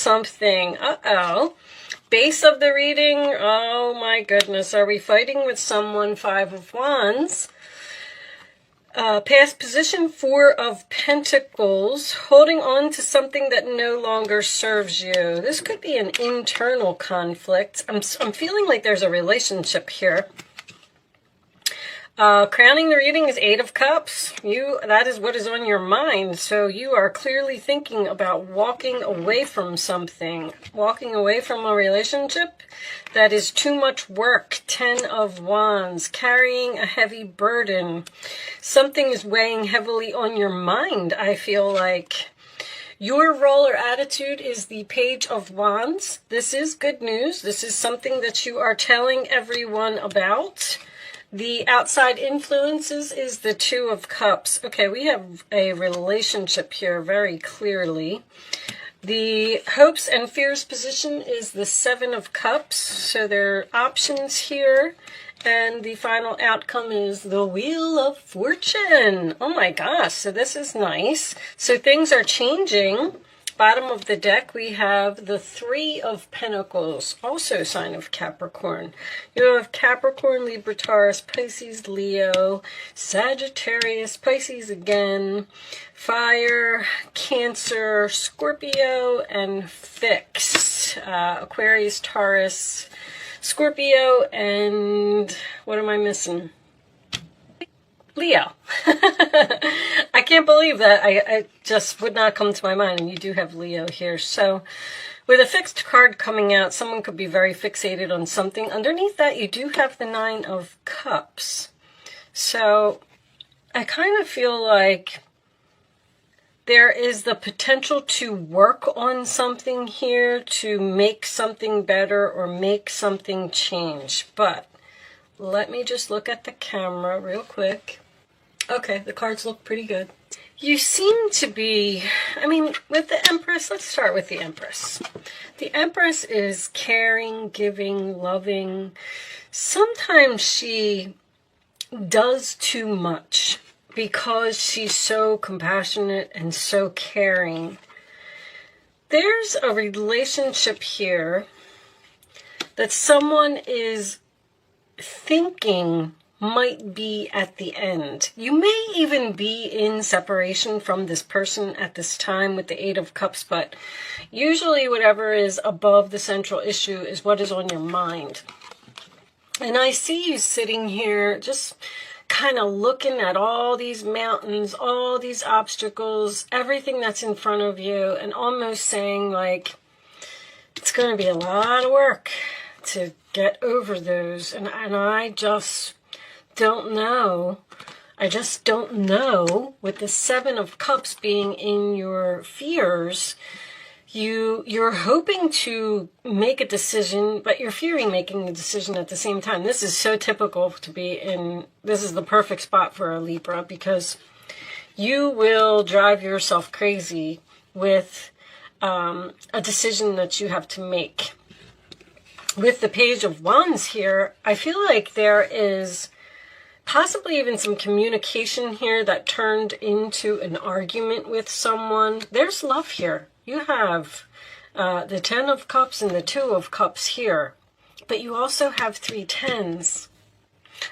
something. Uh-oh. Base of the reading, oh my goodness, are we fighting with someone? Five of Wands. Past position, Four of Pentacles, holding on to something that no longer serves you. This could be an internal conflict. I'm feeling like there's a relationship here. Crowning the reading is Eight of Cups. That is what is on your mind. So you are clearly thinking about walking away from something, walking away from a relationship that is too much work. 10 of Wands, carrying a heavy burden. Something is weighing heavily on your mind, I feel like. Your role or attitude is the Page of Wands. This is good news. This is something that you are telling everyone about. The outside influences is the Two of Cups. Okay, we have a relationship here very clearly. The hopes and fears position is the Seven of Cups. So there are options here. And the final outcome is the Wheel of Fortune. Oh my gosh, so this is nice. So things are changing. Bottom of the deck, we have the Three of Pentacles, also sign of Capricorn. You have Capricorn, Libra, Taurus, Pisces, Leo, Sagittarius, Pisces again, Fire, Cancer, Scorpio, and Fixed. Aquarius, Taurus, Scorpio, and what am I missing? Leo. I can't believe that. I just would not come to my mind. And you do have Leo here. So with a fixed card coming out, someone could be very fixated on something. Underneath that, you do have the Nine of Cups. So I kind of feel like there is the potential to work on something here, to make something better or make something change. But let me just look at the camera real quick. Okay, the cards look pretty good. You seem to be, I mean, with the Empress, let's start with the Empress. The Empress is caring, giving, loving. Sometimes she does too much because she's so compassionate and so caring. There's a relationship here that someone is thinking might be at the end. You may even be in separation from this person at this time with the Eight of Cups, but usually whatever is above the central issue is what is on your mind. And I see you sitting here just kind of looking at all these mountains, all these obstacles, everything that's in front of you, and almost saying like, it's going to be a lot of work to get over those. And I just don't know. I just don't know. With the Seven of Cups being in your fears, you're hoping to make a decision, but you're fearing making a decision at the same time. This is so typical to be in. This is the perfect spot for a Libra, because you will drive yourself crazy with a decision that you have to make. With the Page of Wands here, I feel like there is possibly even some communication here that turned into an argument with someone. There's love here. You have the Ten of Cups and the Two of Cups here, but you also have three tens.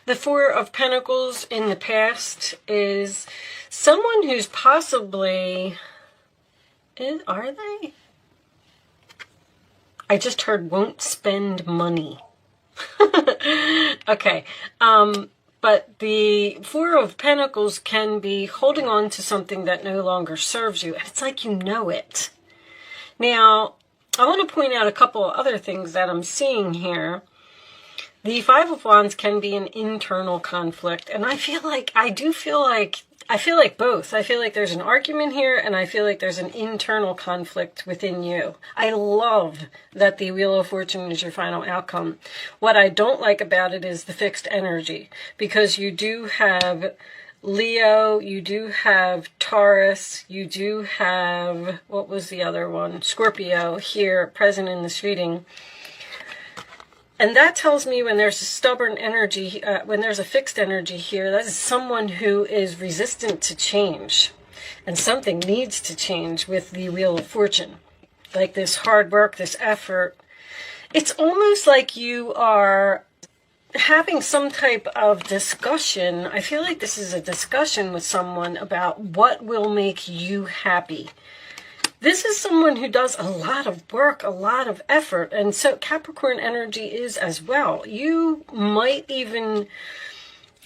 The Four of Pentacles in the past is someone who's possibly, are they? I just heard won't spend money. Okay. But the Four of Pentacles can be holding on to something that no longer serves you. And it's like you know it. Now, I want to point out a couple of other things that I'm seeing here. The Five of Wands can be an internal conflict. And I feel like both. I feel like there's an argument here, and I feel like there's an internal conflict within you. I love that the Wheel of Fortune is your final outcome. What I don't like about it is the fixed energy, because you do have Leo, you do have Taurus, you do have, what was the other one? Scorpio here present in this reading. And that tells me when there's a stubborn energy, when there's a fixed energy here, that is someone who is resistant to change. And something needs to change with the Wheel of Fortune. like this hard work, this effort. It's almost like you are having some type of discussion. I feel like this is a discussion with someone about what will make you happy. This is someone who does a lot of work, a lot of effort, and so Capricorn energy is as well. You might even,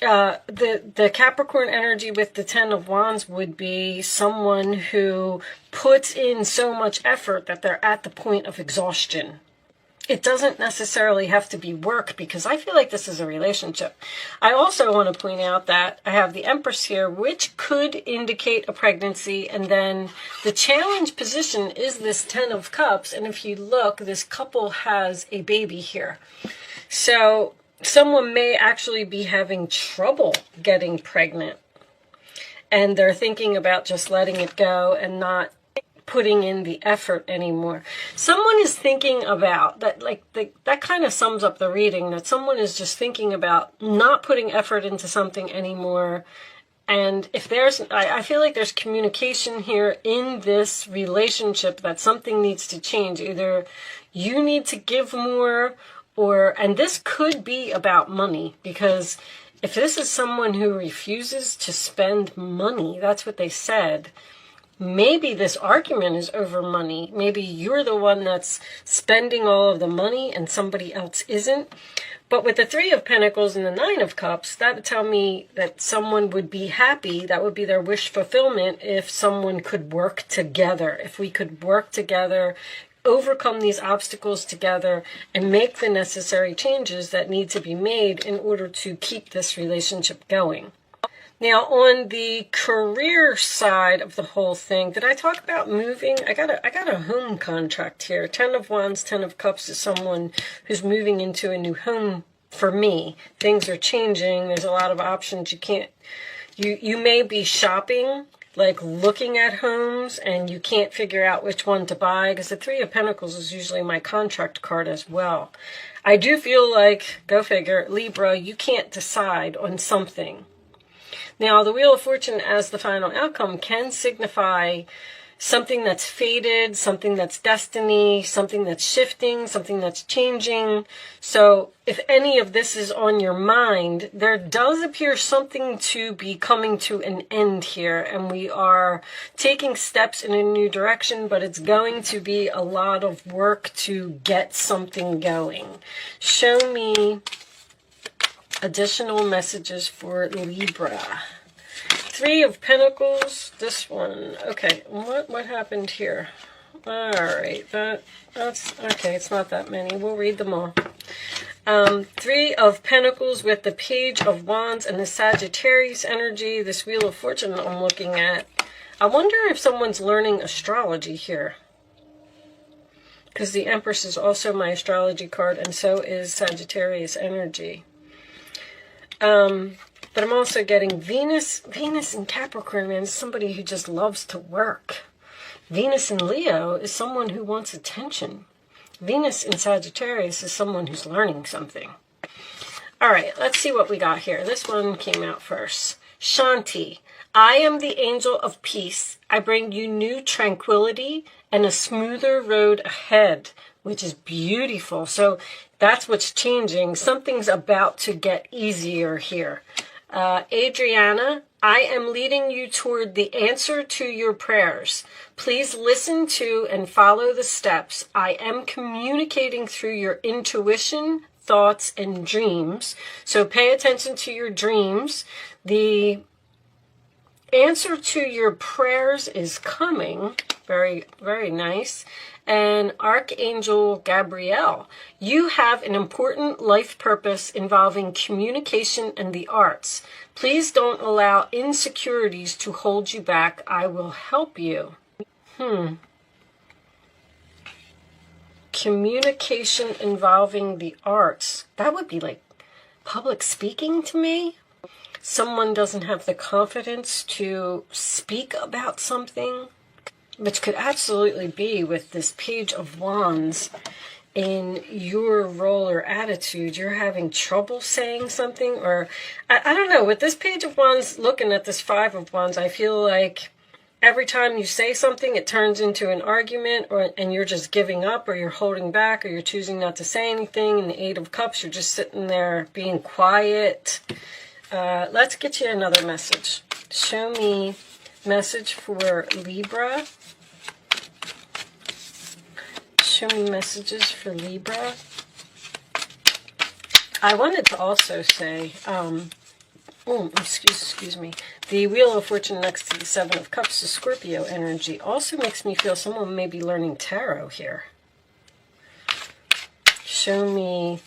the Capricorn energy with the Ten of Wands would be someone who puts in so much effort that they're at the point of exhaustion. It doesn't necessarily have to be work, because I feel like this is a relationship. I also want to point out that I have the Empress here, which could indicate a pregnancy. And then the challenge position is this Ten of Cups. And if you look, this couple has a baby here. So someone may actually be having trouble getting pregnant. And they're thinking about just letting it go and not putting in the effort anymore. Someone is thinking about that, like that kind of sums up the reading, that someone is just thinking about not putting effort into something anymore. And if there's, I feel like there's communication here in this relationship that something needs to change. Either you need to give more, and this could be about money, because if this is someone who refuses to spend money, that's what they said, maybe this argument is over money. Maybe you're the one that's spending all of the money and somebody else isn't. But with the Three of Pentacles and the Nine of Cups, that would tell me that someone would be happy. That would be their wish fulfillment if someone could work together. If we could work together, overcome these obstacles together, and make the necessary changes that need to be made in order to keep this relationship going. Now, on the career side of the whole thing, did I talk about moving? I got a home contract here. Ten of Wands, Ten of Cups is someone who's moving into a new home for me. Things are changing. There's a lot of options. You may be shopping, like looking at homes, and you can't figure out which one to buy, because the Three of Pentacles is usually my contract card as well. I do feel like, go figure, Libra, you can't decide on something. Now, the Wheel of Fortune as the final outcome can signify something that's fated, something that's destiny, something that's shifting, something that's changing. So if any of this is on your mind, there does appear something to be coming to an end here, and we are taking steps in a new direction, but it's going to be a lot of work to get something going. Show me additional messages for Libra. Three of Pentacles, this one. Okay, what happened here? All right, that's okay. It's not that many. We'll read them all. Three of Pentacles with the Page of Wands and the Sagittarius energy. This Wheel of Fortune I'm looking at. I wonder if someone's learning astrology here, because the Empress is also my astrology card, and so is Sagittarius energy. But I'm also getting Venus in Capricorn, man, is somebody who just loves to work. Venus in Leo is someone who wants attention. Venus in Sagittarius is someone who's learning something. All right, let's see what we got here. This one came out first. Shanti, I am the angel of peace. I bring you new tranquility and a smoother road ahead, which is beautiful. So that's what's changing. Something's about to get easier here. Adriana, I am leading you toward the answer to your prayers. Please listen to and follow the steps. I am communicating through your intuition, thoughts, and dreams. So pay attention to your dreams. The answer to your prayers is coming. Very, very nice. And Archangel Gabriel, you have an important life purpose involving communication and the arts. Please don't allow insecurities to hold you back. I will help you. Communication involving the arts. That would be like public speaking to me. Someone doesn't have the confidence to speak about something, which could absolutely be with this Page of Wands in your role or attitude. You're having trouble saying something, or I don't know. With this Page of Wands, looking at this Five of Wands, I feel like every time you say something, it turns into an argument, and you're just giving up, or you're holding back, or you're choosing not to say anything. In the Eight of Cups, you're just sitting there being quiet. Let's get you another message. Show me message for Libra. Show me messages for Libra. I wanted to also say, excuse me. The Wheel of Fortune next to the Seven of Cups, the Scorpio energy, also makes me feel someone may be learning tarot here. Show me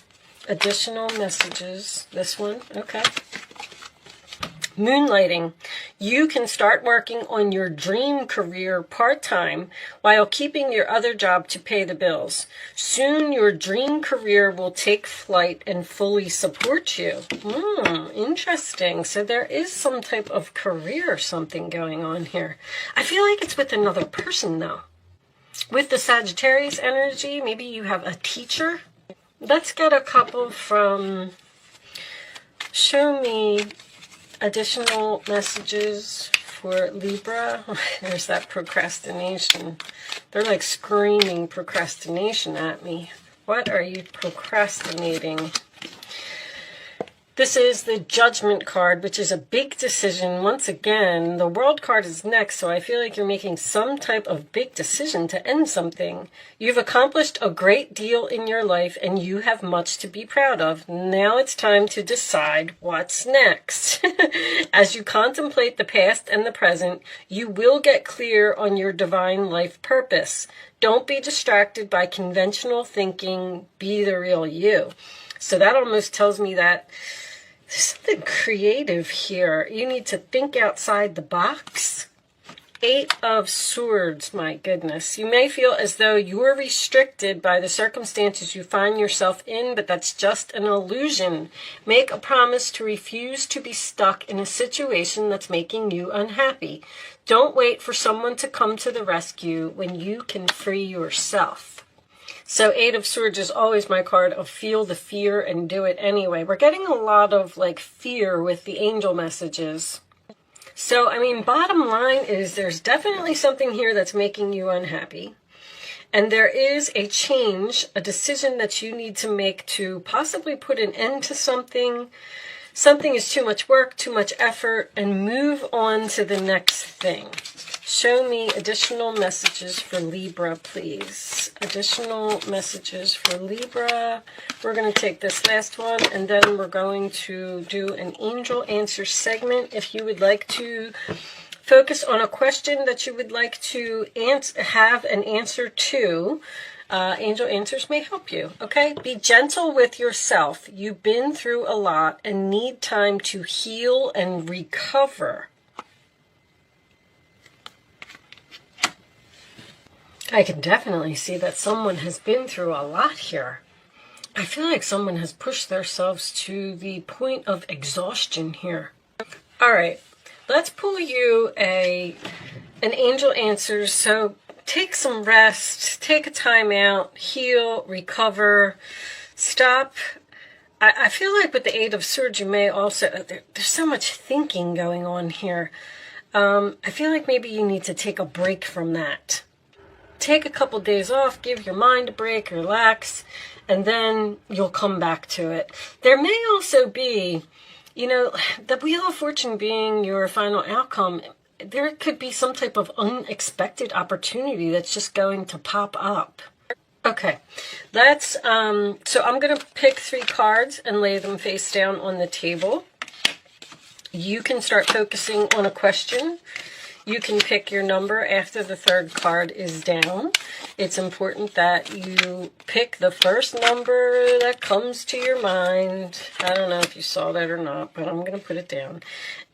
additional messages. This one, okay. Moonlighting. You can start working on your dream career part-time while keeping your other job to pay the bills. Soon your dream career will take flight and fully support you. Interesting. So there is some type of career or something going on here. I feel like it's with another person though. With the Sagittarius energy, maybe you have a teacher. Let's get a couple from... Show me additional messages for Libra. There's that procrastination. They're like screaming procrastination at me. What are you procrastinating? This is the Judgment card, which is a big decision. Once again, the World card is next, so I feel like you're making some type of big decision to end something. You've accomplished a great deal in your life, and you have much to be proud of. Now it's time to decide what's next. As you contemplate the past and the present, you will get clear on your divine life purpose. Don't be distracted by conventional thinking. Be the real you. So that almost tells me that there's something creative here. You need to think outside the box. Eight of Swords, my goodness. You may feel as though you're restricted by the circumstances you find yourself in, but that's just an illusion. Make a promise to refuse to be stuck in a situation that's making you unhappy. Don't wait for someone to come to the rescue when you can free yourself. So Eight of Swords is always my card of feel the fear and do it anyway. We're getting a lot of like fear with the angel messages. So, I mean, bottom line is there's definitely something here that's making you unhappy. And there is a change, a decision that you need to make to possibly put an end to something. Something is too much work, too much effort, and move on to the next thing. Show me additional messages for Libra, please. Additional messages for Libra. We're going to take this last one, and then we're going to do an angel answer segment. If you would like to focus on a question that you would like to have an answer to, angel answers may help you, okay? Be gentle with yourself. You've been through a lot and need time to heal and recover. I can definitely see that someone has been through a lot here. I feel like someone has pushed themselves to the point of exhaustion here. All right, let's pull you an angel answer. So take some rest, take a time out, heal, recover, stop. I feel like with the Eight of Swords, you may also, there's so much thinking going on here. I feel like maybe you need to take a break from that. Take a couple days off, give your mind a break, relax, and then you'll come back to it. There may also be, you know, the Wheel of Fortune being your final outcome, there could be some type of unexpected opportunity that's just going to pop up. Okay, let's, so I'm going to pick 3 cards and lay them face down on the table. You can start focusing on a question. You can pick your number after the 3rd card is down. It's important that you pick the first number that comes to your mind. I don't know if you saw that or not, but I'm going to put it down.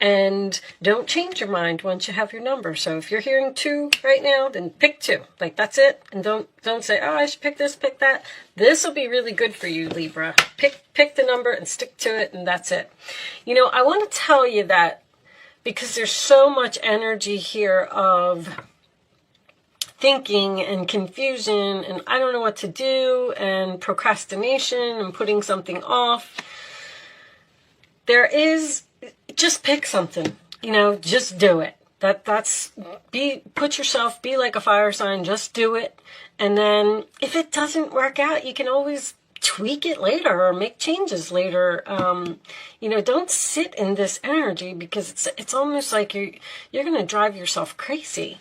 And don't change your mind once you have your number. So if you're hearing 2 right now, then pick 2. Like, that's it. And don't say, oh, I should pick this, pick that. This will be really good for you, Libra. Pick the number and stick to it, and that's it. You know, I want to tell you that because there's so much energy here of thinking and confusion and I don't know what to do and procrastination and putting something off. There is, just pick something, you know, just do it. Be like a fire sign, just do it. And then if it doesn't work out, you can always tweak it later or make changes later. Don't sit in this energy, because it's almost like you're going to drive yourself crazy.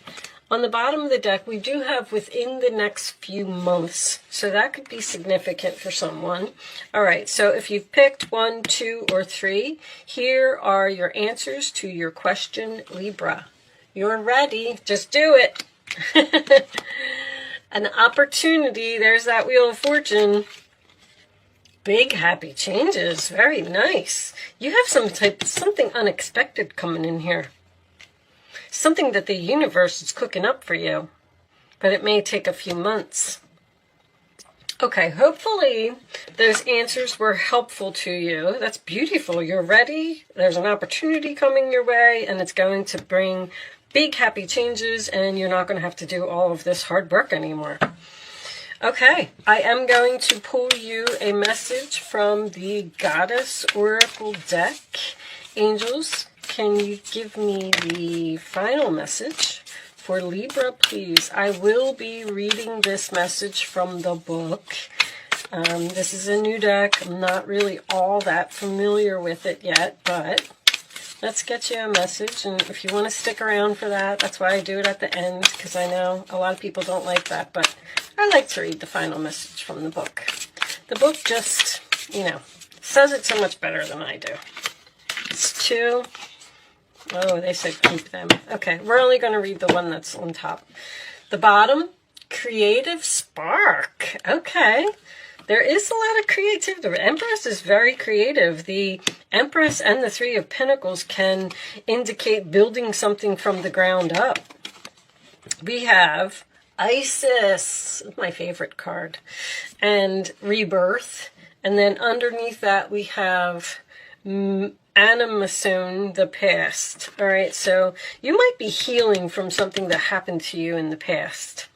On the bottom of the deck, we do have within the next few months. So that could be significant for someone. All right, so if you've picked 1, 2, or 3, here are your answers to your question, Libra. You're ready. Just do it. An opportunity. There's that Wheel of Fortune. Big happy changes. Very nice. You have something unexpected coming in here. Something that the universe is cooking up for you, but it may take a few months. Okay, hopefully those answers were helpful to you. That's beautiful. You're ready. There's an opportunity coming your way, and it's going to bring big happy changes, and you're not going to have to do all of this hard work anymore. Okay, I am going to pull you a message from the Goddess Oracle deck. Angels, can you give me the final message for Libra, please? I will be reading this message from the book. This is a new deck. I'm not really all that familiar with it yet, but let's get you a message. And if you want to stick around for that, that's why I do it at the end, because I know a lot of people don't like that, but I like to read the final message from the book. The book just, says it so much better than I do. It's 2. Oh, they said keep them. Okay, we're only going to read the one that's on top. The bottom, creative spark. Okay, there is a lot of creativity. The Empress is very creative. The Empress and the 3 of Pentacles can indicate building something from the ground up. We have Isis, my favorite card, and rebirth. And then underneath that we have Animation, the past. All right, so you might be healing from something that happened to you in the past.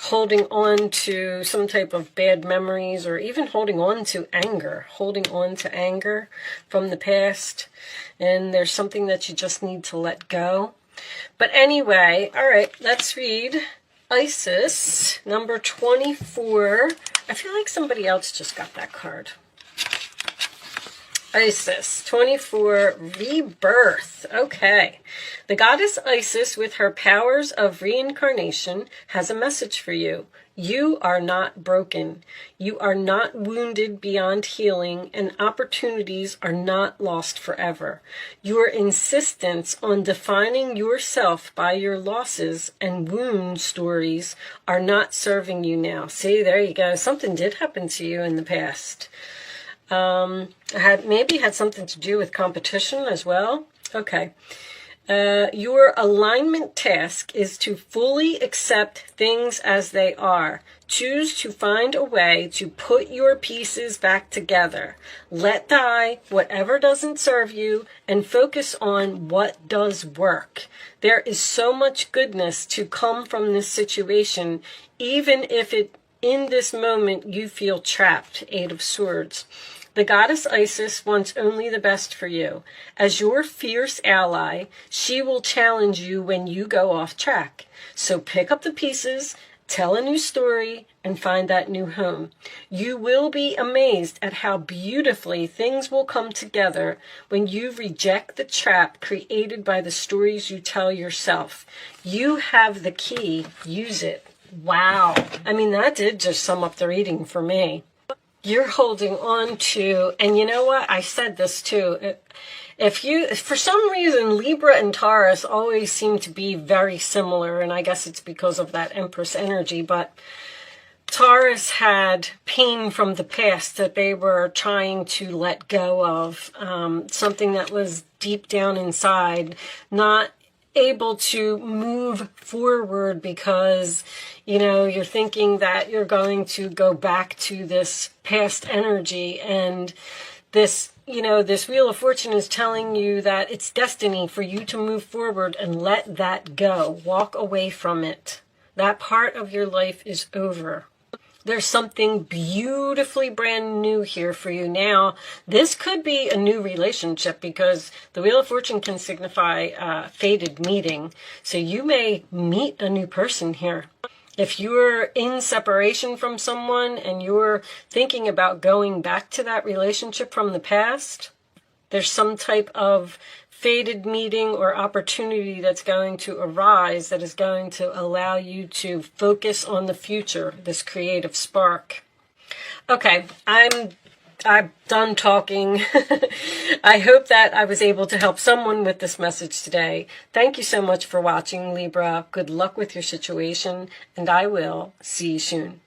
Holding on to some type of bad memories, or even holding on to anger. Holding on to anger from the past. And there's something that you just need to let go. But anyway, all right, let's read Isis, number 24. I feel like somebody else just got that card. Isis, 24, rebirth. Okay. The goddess Isis, with her powers of reincarnation, has a message for you. You are not broken. You are not wounded beyond healing, and opportunities are not lost forever. Your insistence on defining yourself by your losses and wound stories are not serving you now. See, there you go. Something did happen to you in the past. Maybe had something to do with competition as well. Okay. Your alignment task is to fully accept things as they are. Choose to find a way to put your pieces back together. Let die whatever doesn't serve you and focus on what does work. There is so much goodness to come from this situation, even if in this moment you feel trapped. 8 of Swords. The goddess Isis wants only the best for you. As your fierce ally, she will challenge you when you go off track. So pick up the pieces, tell a new story, and find that new home. You will be amazed at how beautifully things will come together when you reject the trap created by the stories you tell yourself. You have the key. Use it. Wow. I mean, that did just sum up the reading for me. You're holding on to, and you know what? I said this too. If for some reason, Libra and Taurus always seem to be very similar, and I guess it's because of that Empress energy, but Taurus had pain from the past that they were trying to let go of, something that was deep down inside, not able to move forward because, you're thinking that you're going to go back to this past energy, and this Wheel of Fortune is telling you that it's destiny for you to move forward and let that go. Walk away from it. That part of your life is over. There's something beautifully brand new here for you now. This could be a new relationship because the Wheel of Fortune can signify a fated meeting. So you may meet a new person here. If you're in separation from someone and you're thinking about going back to that relationship from the past, there's some type of fated meeting or opportunity that's going to arise that is going to allow you to focus on the future, this creative spark. Okay, I'm done talking. I hope that I was able to help someone with this message today. Thank you so much for watching, Libra. Good luck with your situation, and I will see you soon.